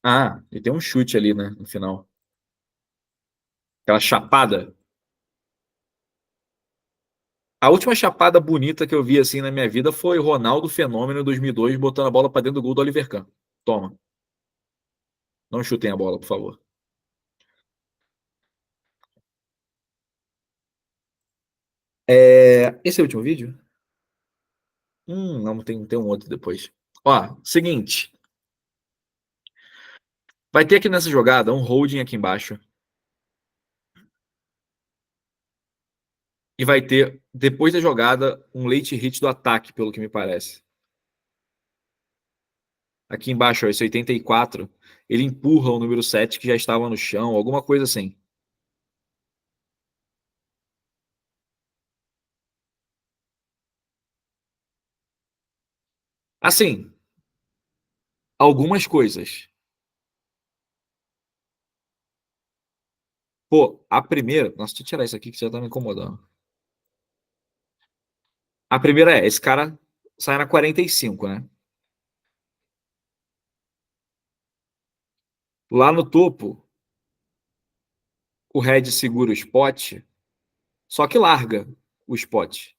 Ah, e tem um chute ali, né, no final. Aquela chapada. A última chapada bonita que eu vi assim na minha vida foi Ronaldo Fenômeno em 2002 botando a bola para dentro do gol do Oliver Kahn. Toma. Não chutem a bola, por favor. Esse é o último vídeo? Não, tem um outro depois. Ó, seguinte. Vai ter aqui nessa jogada um holding aqui embaixo. E vai ter, depois da jogada, um late hit do ataque, pelo que me parece. Aqui embaixo, ó, esse 84, ele empurra o número 7 que já estava no chão, alguma coisa assim. Assim, algumas coisas. Pô, a primeira... Nossa, deixa eu tirar isso aqui que já tá me incomodando. A primeira esse cara sai na 45, né? Lá no topo, o Red segura o spot, só que larga o spot.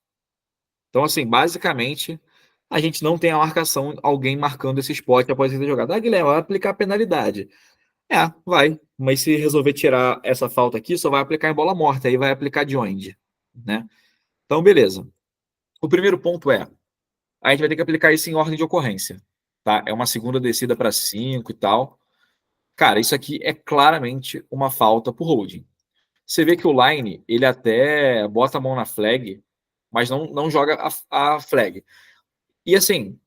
Então, assim, basicamente, a gente não tem a marcação, alguém marcando esse spot após ter jogado. Ah, Guilherme, vai aplicar a penalidade. Vai. Mas se resolver tirar essa falta aqui, só vai aplicar em bola morta. Aí vai aplicar de onde? Né? Então, beleza. O primeiro ponto a gente vai ter que aplicar isso em ordem de ocorrência. Tá? É uma segunda descida para 5 e tal. Cara, isso aqui é claramente uma falta por holding. Você vê que o line, ele até bota a mão na flag, mas não joga a flag. E assim,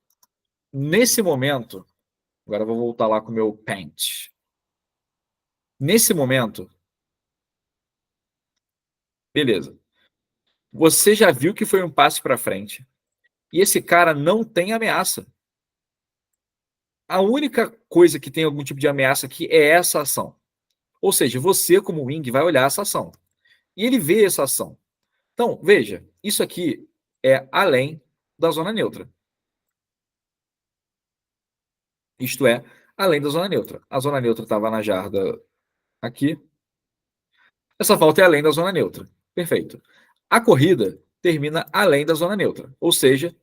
nesse momento, agora eu vou voltar lá com o meu paint. Nesse momento, beleza. Você já viu que foi um passe para frente. E esse cara não tem ameaça. A única coisa que tem algum tipo de ameaça aqui é essa ação. Ou seja, você, como wing, vai olhar essa ação. E ele vê essa ação. Então, veja, isso aqui é além da zona neutra. Isto é, além da zona neutra. A zona neutra estava na jarda aqui. Essa falta é além da zona neutra. Perfeito. A corrida termina além da zona neutra. Ou seja,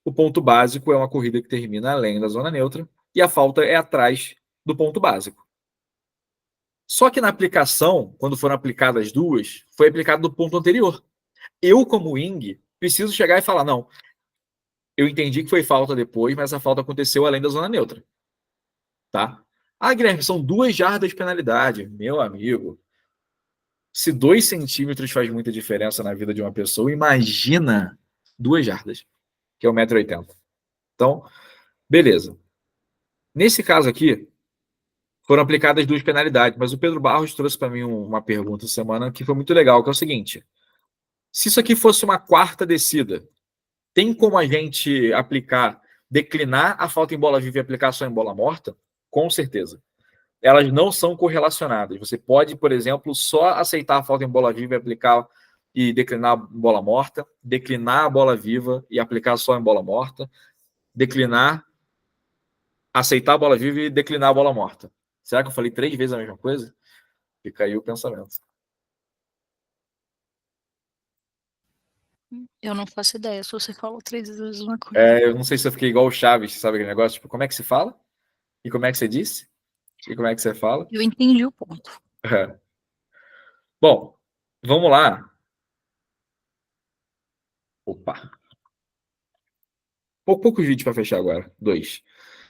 o ponto básico é uma corrida que termina além da zona neutra e a falta é atrás do ponto básico. Só que na aplicação, quando foram aplicadas as duas, foi aplicado do ponto anterior. Eu, como wing, preciso chegar e falar, não, eu entendi que foi falta depois, mas essa falta aconteceu além da zona neutra. Tá? Ah, Guilherme, são 2 jardas de penalidade. Meu amigo, se 2 centímetros faz muita diferença na vida de uma pessoa, imagina 2 jardas, que é 1,80 m. Então, beleza. Nesse caso aqui, foram aplicadas 2 penalidades, mas o Pedro Barros trouxe para mim uma pergunta essa semana que foi muito legal, que é o seguinte: se isso aqui fosse uma quarta descida, tem como a gente declinar a falta em bola viva e aplicar só em bola morta? Com certeza. Elas não são correlacionadas. Você pode, por exemplo, só aceitar a falta em bola viva e aplicar e declinar a bola morta, declinar a bola viva e aplicar só em bola morta, aceitar a bola viva e declinar a bola morta. Será que eu falei 3 vezes a mesma coisa? Fica aí o pensamento. Eu não faço ideia se você falou 3 vezes uma coisa. Eu não sei se eu fiquei igual o Chaves, sabe aquele negócio? Tipo, como é que se fala? E como é que você disse? E como é que você fala? Eu entendi o ponto. Bom, vamos lá. Opa. Poucos vídeos para fechar agora. 2.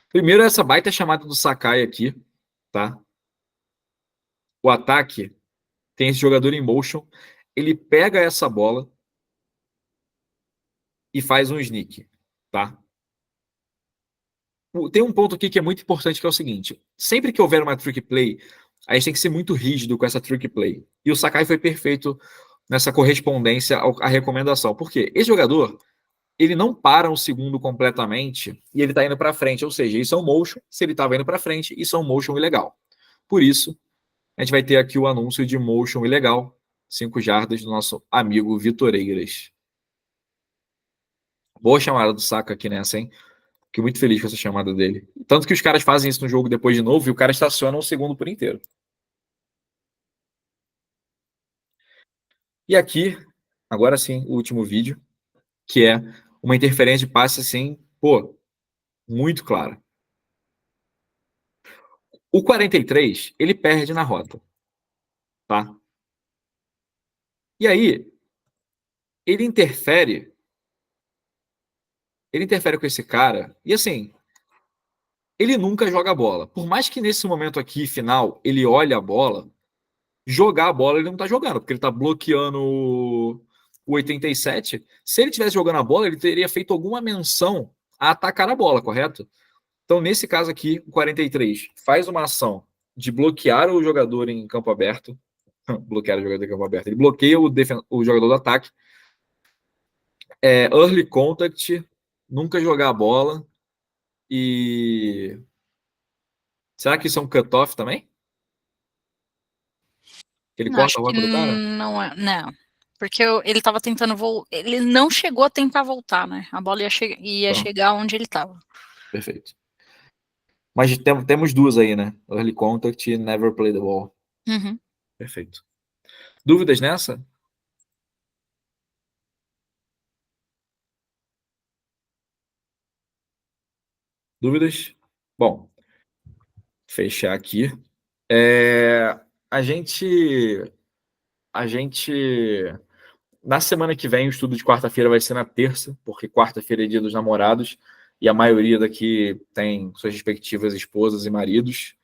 Primeiro, essa baita chamada do Sakai aqui, tá? O ataque tem esse jogador em motion. Ele pega essa bola e faz um sneak, tá? Tem um ponto aqui que é muito importante, que é o seguinte: sempre que houver uma trick play, a gente tem que ser muito rígido com essa trick play. E o Sakai foi perfeito nessa correspondência à recomendação. Por quê? Esse jogador, ele não para um segundo completamente e ele está indo para frente, ou seja, isso é um motion. Se ele estava indo para frente, isso é um motion ilegal. Por isso, a gente vai ter aqui o anúncio de motion ilegal, 5 jardas do nosso amigo Vitoreiras. Boa chamada do Saka aqui nessa, hein? Fiquei muito feliz com essa chamada dele. Tanto que os caras fazem isso no jogo depois de novo e o cara estaciona um segundo por inteiro. E aqui, agora sim, o último vídeo, que é uma interferência de passe assim, pô, muito clara. O 43, ele perde na rota. Tá? E aí, ele interfere com esse cara, e assim, ele nunca joga a bola. Por mais que nesse momento aqui, final, ele olhe a bola, jogar a bola ele não tá jogando, porque ele tá bloqueando o 87. Se ele tivesse jogando a bola, ele teria feito alguma menção a atacar a bola, correto? Então, nesse caso aqui, o 43 faz uma ação de bloquear o jogador em campo aberto. Bloquear o jogador em campo aberto. Ele bloqueia o jogador do ataque. Early contact, nunca jogar a bola. E será que isso é um cutoff também? Ele corta a rota do cara? Não é, não. Porque ele estava tentando voltar. Ele não chegou a tentar voltar, né? A bola ia chegar onde ele estava. Perfeito. Mas temos duas aí, né? Early contact e never play the ball. Uhum. Perfeito. Dúvidas nessa? Dúvidas? Bom, fechar aqui. A gente na semana que vem, o estudo de quarta-feira vai ser na terça, porque quarta-feira é dia dos namorados e a maioria daqui tem suas respectivas esposas e maridos.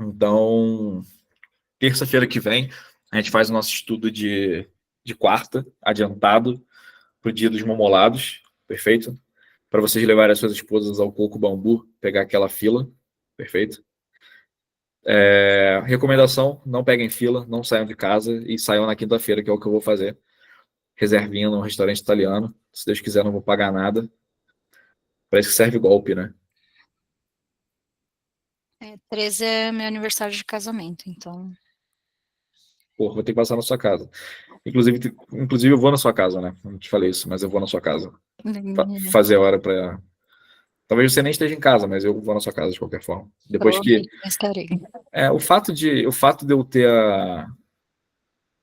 Então, terça-feira que vem, a gente faz o nosso estudo de quarta, adiantado, para o dia dos mamolados, perfeito? Para vocês levarem as suas esposas ao Coco Bambu, pegar aquela fila, perfeito? Recomendação, não peguem fila, não saiam de casa e saiam na quinta-feira, que é o que eu vou fazer. Reservinha num restaurante italiano. Se Deus quiser, não vou pagar nada. Parece que serve golpe, né? 13 é meu aniversário de casamento, então... Pô, vou ter que passar na sua casa. Inclusive eu vou na sua casa, né? Não te falei isso, mas eu vou na sua casa. Fazer a hora pra... Talvez você nem esteja em casa, mas eu vou na sua casa de qualquer forma. Depois que... estarei. O fato de eu ter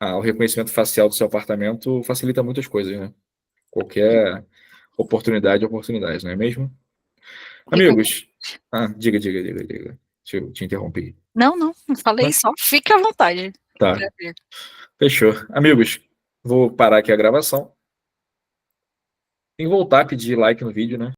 o reconhecimento facial do seu apartamento facilita muitas coisas, né? Qualquer oportunidade, não é mesmo? Amigos... Diga. Deixa eu te interromper. Não falei só. Fica à vontade. Tá. Fechou. Amigos, vou parar aqui a gravação. Tem que voltar a pedir like no vídeo, né?